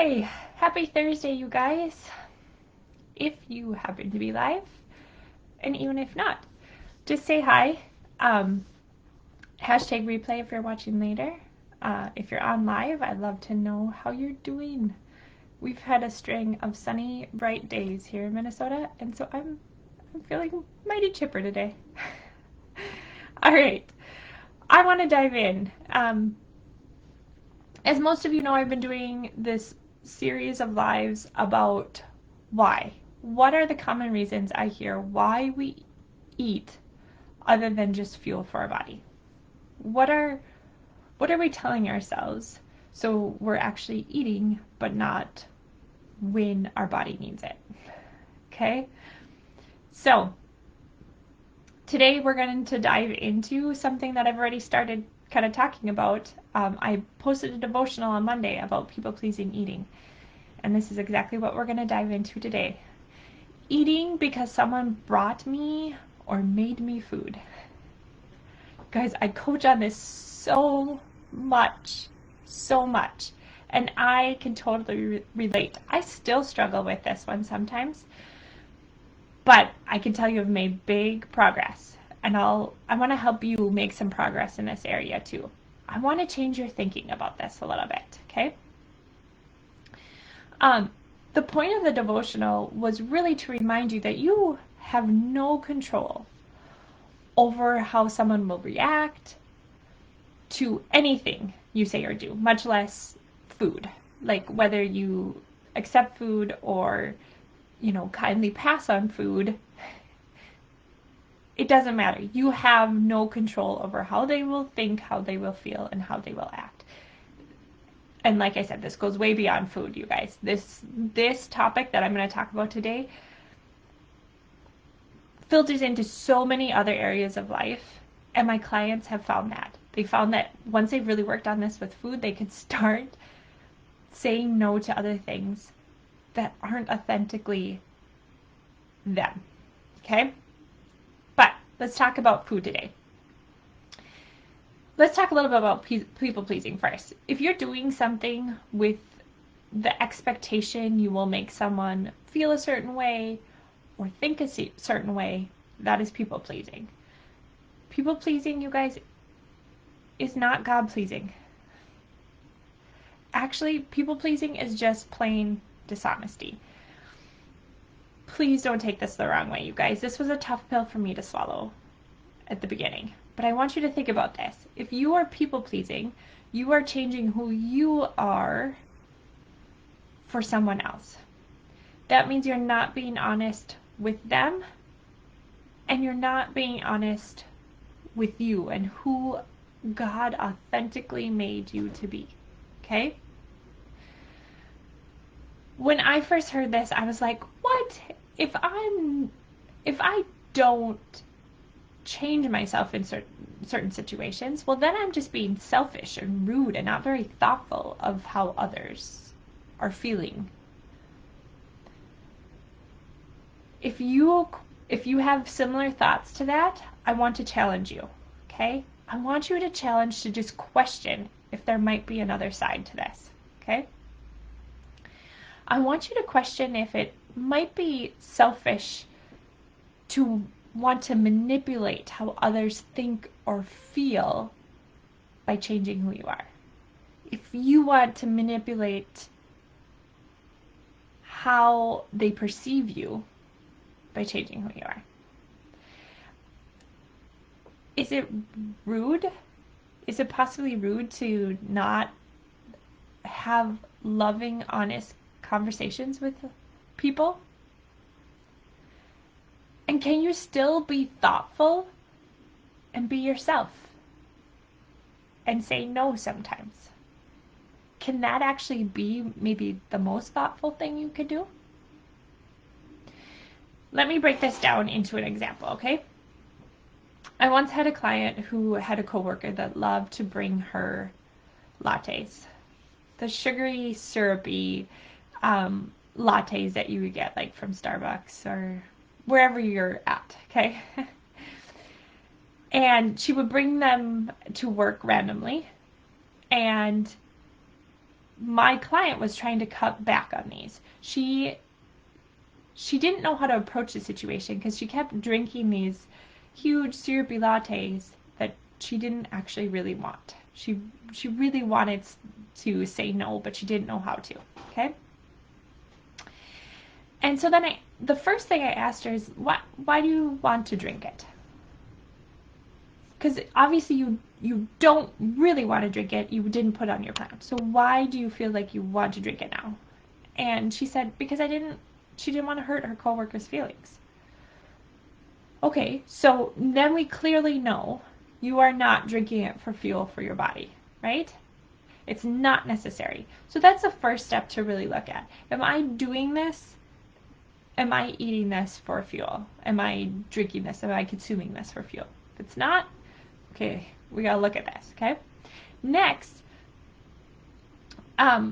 Hi, happy Thursday, you guys. If you happen to be live, and even if not, just say hi. Um, Hashtag replay if you're watching later. If you're on live, I'd love to know how you're doing. We've had a string of sunny, bright days here in Minnesota, and so I'm feeling mighty chipper today. All right, I want to dive in. As most of you know, I've been doing this series of lives about why. What are the common reasons I hear why we eat other than just fuel for our body? What are we telling ourselves so we're actually eating but not when our body needs it? Okay? So, today we're going to dive into something that I've already started kind of talking about. I posted a devotional on Monday about people-pleasing eating. And this is exactly what we're going to dive into today. Eating because someone brought me or made me food. Guys, I coach on this so much. And I can totally relate. I still struggle with this one sometimes. But I can tell you I've made big progress. And I want to help you make some progress in this area too. I want to change your thinking about this a little bit, okay? The point of the devotional was really to remind you that you have no control over how someone will react to anything you say or do, much less food. Like whether you accept food or, kindly pass on food, it doesn't matter. You have no control over how they will think, how they will feel, and how they will act. And like I said, this goes way beyond food, you guys. This topic that I'm going to talk about today filters into so many other areas of life, and my clients have found that. They found that once they've really worked on this with food, they could start saying no to other things that aren't authentically them. Okay? But let's talk about food today. Let's talk a little bit about people pleasing first. If you're doing something with the expectation you will make someone feel a certain way or think a certain way, that is people pleasing. People pleasing, you guys, is not God pleasing. Actually, people pleasing is just plain dishonesty. Please don't take this the wrong way, you guys. This was a tough pill for me to swallow at the beginning. But I want you to think about this. If you are people pleasing, you are changing who you are for someone else. That means you're not being honest with them, and you're not being honest with you and who God authentically made you to be. Okay? When I first heard this, I was like, what? If I don't change myself in certain situations, well, then I'm just being selfish and rude and not very thoughtful of how others are feeling. If you have similar thoughts to that, I want to challenge you, okay? I want you to challenge to just question if there might be another side to this, okay? I want you to question if it might be selfish to want to manipulate how others think or feel by changing who you are. If you want to manipulate how they perceive you by changing who you are. Is it rude? Is it possibly rude to not have loving, honest conversations with people? And can you still be thoughtful and be yourself and say no sometimes? Can that actually be maybe the most thoughtful thing you could do? Let me break this down into an example, okay? I once had a client who had a coworker that loved to bring her lattes. The sugary, syrupy lattes that you would get like from Starbucks or wherever you're at, okay? And she would bring them to work randomly, and my client was trying to cut back on these. She didn't know how to approach the situation because she kept drinking these huge syrupy lattes that she didn't actually really want. She really wanted to say no, but she didn't know how to. Okay. And so then the first thing I asked her is, why do you want to drink it? Because obviously you don't really want to drink it. You didn't put it on your plan. So why do you feel like you want to drink it now? And she said, because she didn't want to hurt her coworkers' feelings. Okay, so then we clearly know you are not drinking it for fuel for your body, right? It's not necessary. So that's the first step to really look at. Am I doing this? Am I eating this for fuel? Am I drinking this? Am I consuming this for fuel? If it's not, okay, we gotta look at this, okay? Next, I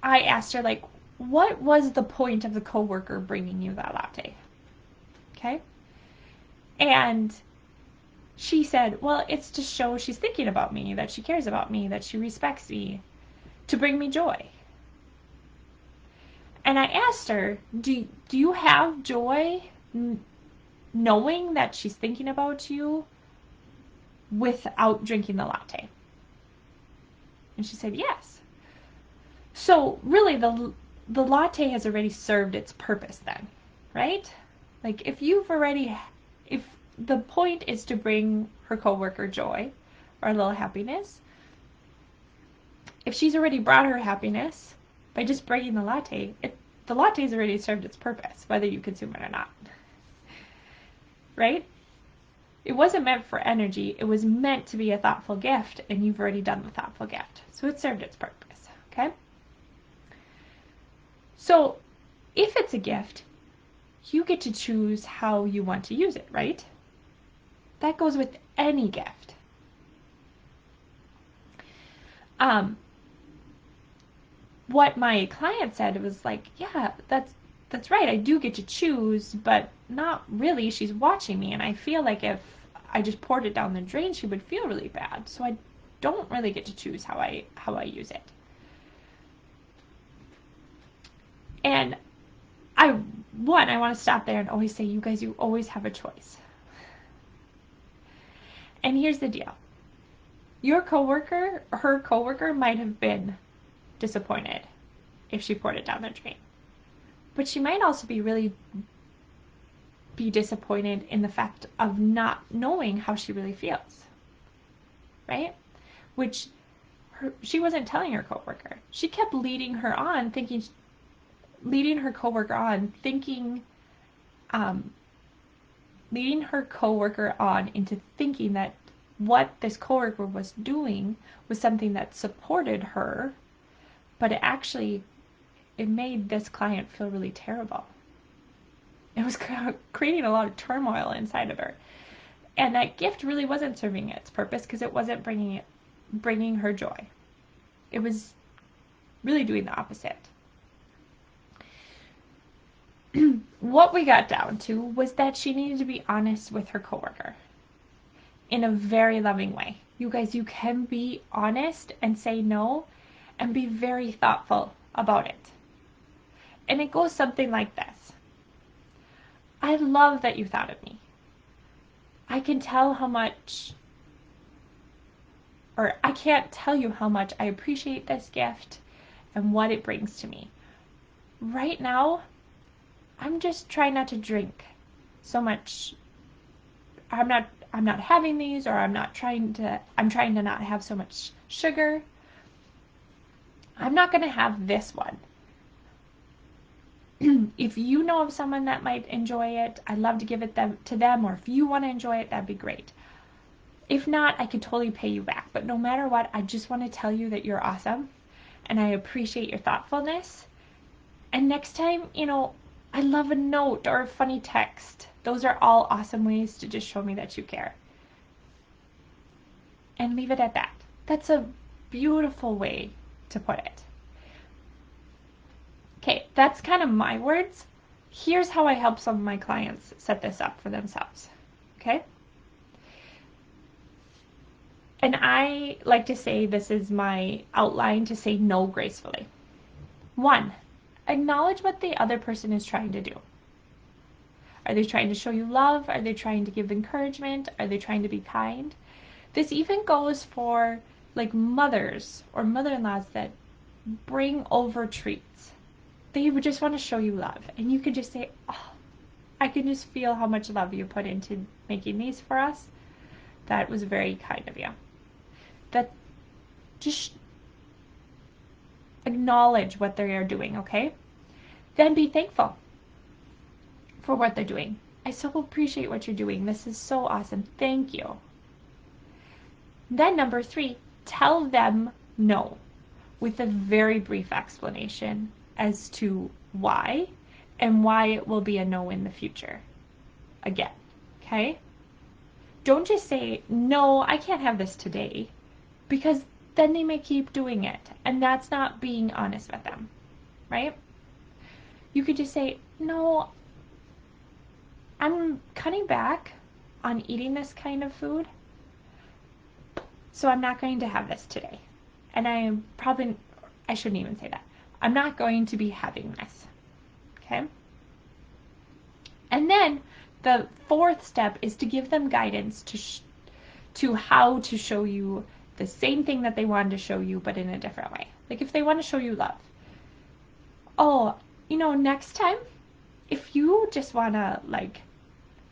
asked her, like, what was the point of the coworker bringing you that latte? Okay? And she said, well, it's to show she's thinking about me, that she cares about me, that she respects me, to bring me joy. And I asked her, do you have joy knowing that she's thinking about you without drinking the latte? And she said, yes. So really the latte has already served its purpose then, right? Like if the point is to bring her coworker joy or a little happiness, if she's already brought her happiness by just bringing the latte's already served its purpose, whether you consume it or not. Right? It wasn't meant for energy. It was meant to be a thoughtful gift, and you've already done the thoughtful gift. So it served its purpose. Okay? So if it's a gift, you get to choose how you want to use it, right? That goes with any gift. What my client said was like, yeah, that's right. I do get to choose, but not really. She's watching me, and I feel like if I just poured it down the drain, she would feel really bad. So I don't really get to choose how I use it. And I want to stop there and always say, you guys, you always have a choice. And here's the deal. Her coworker might have been disappointed if she poured it down the drain. But she might also be disappointed in the fact of not knowing how she really feels. Right? Which she wasn't telling her coworker. She kept leading her coworker on into thinking that what this coworker was doing was something that supported her, but it made this client feel really terrible. It was creating a lot of turmoil inside of her. And that gift really wasn't serving its purpose because it wasn't bringing her joy. It was really doing the opposite. What we got down to was that she needed to be honest with her coworker in a very loving way. You guys, you can be honest and say no and be very thoughtful about it. And it goes something like this. I love that you thought of me. I can tell how much, or I can't tell you how much I appreciate this gift and what it brings to me. Right now, I'm just trying not to drink so much. I'm not having these, or I'm trying to not have so much sugar. I'm not going to have this one. If you know of someone that might enjoy it, I'd love to give it to them, or if you want to enjoy it, that'd be great. If not, I could totally pay you back. But no matter what, I just want to tell you that you're awesome, and I appreciate your thoughtfulness. And next time, I love a note or a funny text. Those are all awesome ways to just show me that you care. And leave it at that. That's a beautiful way to put it. Okay, that's kind of my words. Here's how I help some of my clients set this up for themselves. Okay? And I like to say this is my outline to say no gracefully. 1, acknowledge what the other person is trying to do. Are they trying to show you love? Are they trying to give encouragement? Are they trying to be kind? This even goes for like mothers or mother-in-laws that bring over treats. They would just want to show you love. And you could just say, oh, I can just feel how much love you put into making these for us. That was very kind of you. That just acknowledge what they are doing, okay? Then be thankful for what they're doing. I so appreciate what you're doing. This is so awesome. Thank you. Then number 3, tell them no with a very brief explanation as to why and why it will be a no in the future. Again, okay? Don't just say, no, I can't have this today, because then they may keep doing it, and that's not being honest with them, right? You could just say, no, I'm cutting back on eating this kind of food, so I'm not going to have this today. And I shouldn't even say that. I'm not going to be having this, okay? And then the 4th step is to give them guidance to how to show you the same thing that they wanted to show you, but in a different way. Like if they want to show you love. Oh, next time, if you just want to like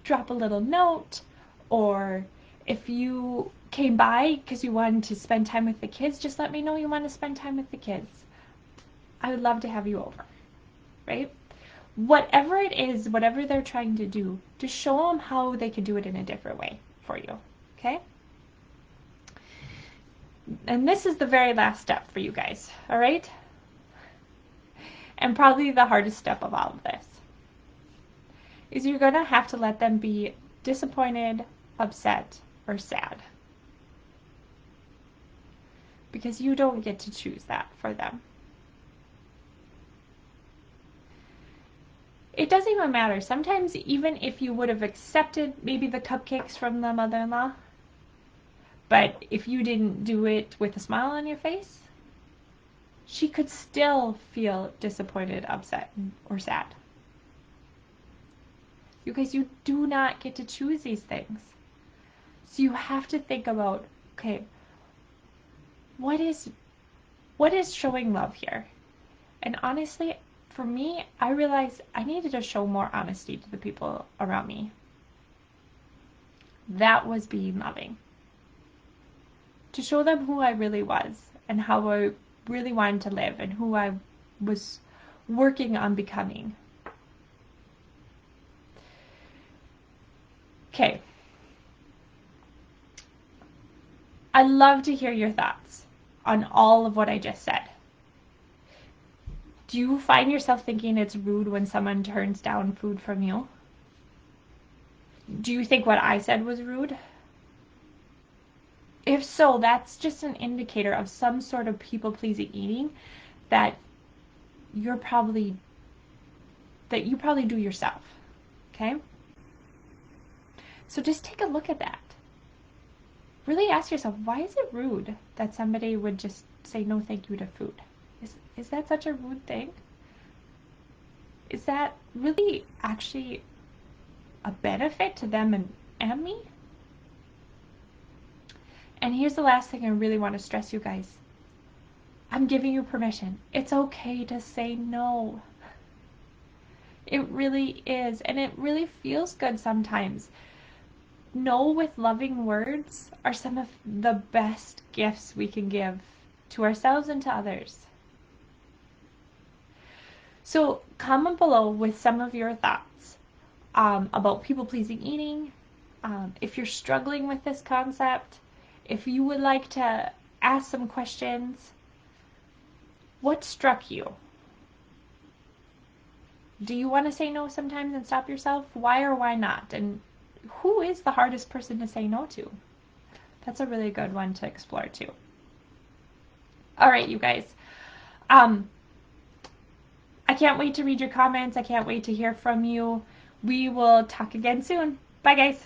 drop a little note, or if you came by because you wanted to spend time with the kids, just let me know you want to spend time with the kids. I would love to have you over, right? Whatever it is, whatever they're trying to do, just show them how they can do it in a different way for you, okay? And this is the very last step for you guys, all right? And probably the hardest step of all of this is you're going to have to let them be disappointed, upset, or sad. Because you don't get to choose that for them. It doesn't even matter. Sometimes even if you would have accepted maybe the cupcakes from the mother-in-law, but if you didn't do it with a smile on your face, she could still feel disappointed, upset, or sad. You guys, you do not get to choose these things. So you have to think about, okay, what is showing love here? And honestly, for me, I realized I needed to show more honesty to the people around me. That was being loving. To show them who I really was and how I really wanted to live and who I was working on becoming. Okay. I'd love to hear your thoughts on all of what I just said. Do you find yourself thinking it's rude when someone turns down food from you? Do you think what I said was rude? If so, that's just an indicator of some sort of people-pleasing eating that you probably do yourself, okay? So just take a look at that. Really ask yourself, why is it rude that somebody would just say no thank you to food? Is that such a rude thing? Is that really actually a benefit to them and me? And here's the last thing I really want to stress you guys. I'm giving you permission. It's okay to say no. It really is. And it really feels good sometimes. No with loving words are some of the best gifts we can give to ourselves and to others. So comment below with some of your thoughts about people-pleasing eating. If you're struggling with this concept, if you would like to ask some questions, what struck you? Do you want to say no sometimes and stop yourself? Why or why not? And who is the hardest person to say no to? That's a really good one to explore too. All right, you guys. I can't wait to read your comments. I can't wait to hear from you. We will talk again soon. Bye, guys.